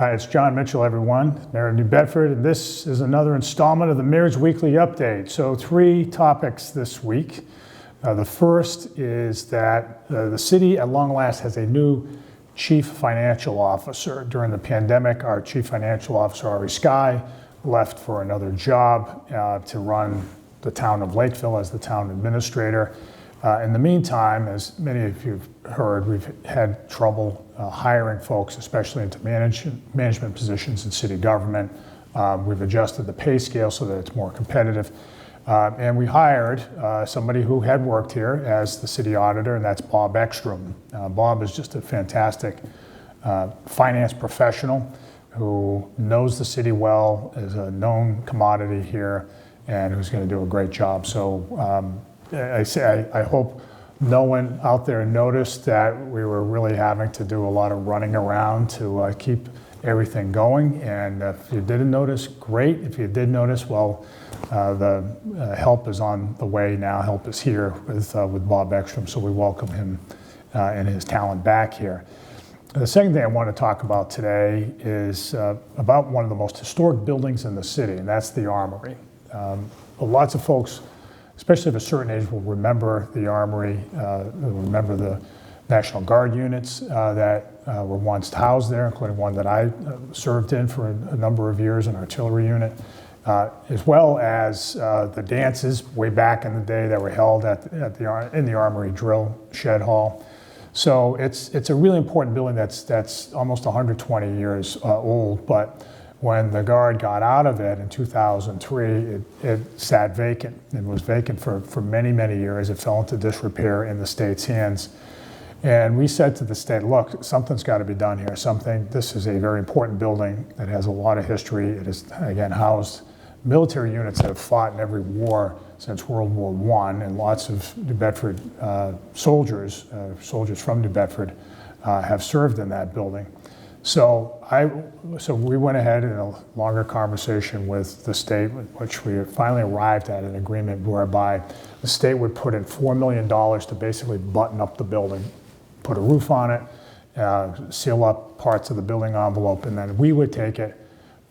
Hi, it's Jon Mitchell, everyone, Mayor of New Bedford, and this is another installment of the Mayor's Weekly Update. So 3 topics this week. The first is that the city at long last has a new Chief Financial Officer. During the pandemic, our Chief Financial Officer, Ari Skye, left for another job to run the town of Lakeville as the town administrator. In the meantime, as many of you have heard, we've had trouble hiring folks, especially into management positions in city government. We've adjusted the pay scale so that it's more competitive. And we hired somebody who had worked here as the city auditor, and that's Bob Ekstrom. Bob is just a fantastic finance professional who knows the city well, is a known commodity here, and who's going to do a great job. So I hope no one out there noticed that we were really having to do a lot of running around to keep everything going. And if you didn't notice, great. If you did notice, well, the help is on the way now. Help is here with Bob Ekstrom, so we welcome him and his talent back here. The second thing I want to talk about today is about one of the most historic buildings in the city, and that's the Armory. Lots of folks, especially of a certain age, will remember the Armory, remember the National Guard units that were once housed there, including one that I served in for a number of years, an artillery unit, as well as the dances way back in the day that were held in the Armory drill shed hall. So it's a really important building that's almost 120 years old, but when the Guard got out of it in 2003, it sat vacant. It was vacant for many, many years. It fell into disrepair in the state's hands. And we said to the state, look, something's got to be done here. This is a very important building that has a lot of history. It has, again, housed military units that have fought in every war since World War I, and lots of New Bedford soldiers from New Bedford have served in that building. So we went ahead in a longer conversation with the state, which we finally arrived at an agreement whereby the state would put in $4 million to basically button up the building, put a roof on it, seal up parts of the building envelope, and then we would take it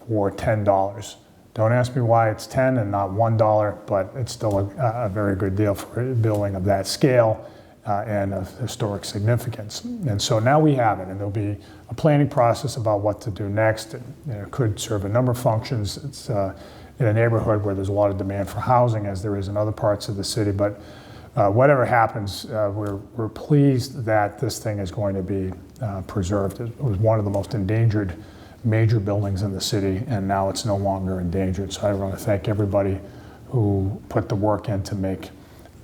for $10. Don't ask me why it's $10 and not $1, but it's still a very good deal for a building of that scale and of historic significance. And so now we have it, and there'll be a planning process about what to do next. It could serve a number of functions. It's in a neighborhood where there's a lot of demand for housing, as there is in other parts of the city. But whatever happens, we're pleased that this thing is going to be preserved. It was one of the most endangered major buildings in the city, and now it's no longer endangered. So I want to thank everybody who put the work in to make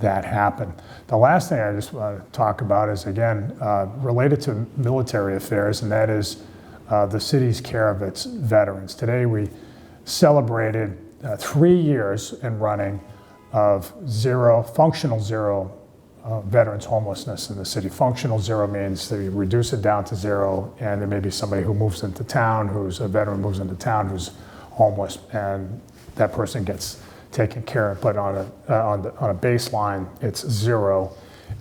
that happen. The last thing I just want to talk about is, again, related to military affairs, and that is the city's care of its veterans. Today we celebrated 3 years in running of functional zero veterans homelessness in the city. Functional zero means that you reduce it down to zero, and there may be somebody who moves into town, who's a veteran moves into town, who's homeless, and that person gets taken care of. But on a baseline, it's zero,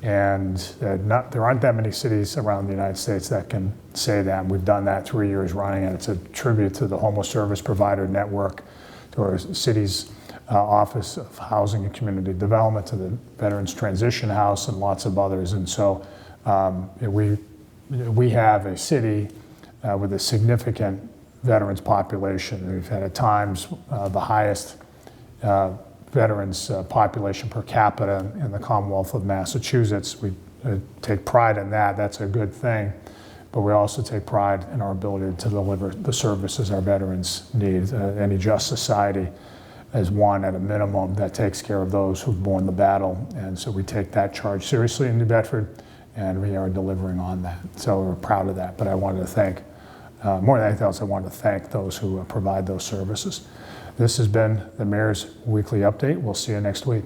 and there aren't that many cities around the United States that can say that. And we've done that 3 years running, and it's a tribute to the Homeless Service Provider Network, to our city's Office of Housing and Community Development, to the Veterans Transition House, and lots of others. And so we have a city with a significant veterans population. We've had at times the highest veterans population per capita in the Commonwealth of Massachusetts. We take pride in that. That's a good thing. But we also take pride in our ability to deliver the services our veterans need. Any just society is one, at a minimum, that takes care of those who've borne the battle. And so we take that charge seriously in New Bedford, and we are delivering on that. So we're proud of that. But I wanted to thank, more than anything else, I wanted to thank those who provide those services. This has been the Mayor's Weekly Update. We'll see you next week.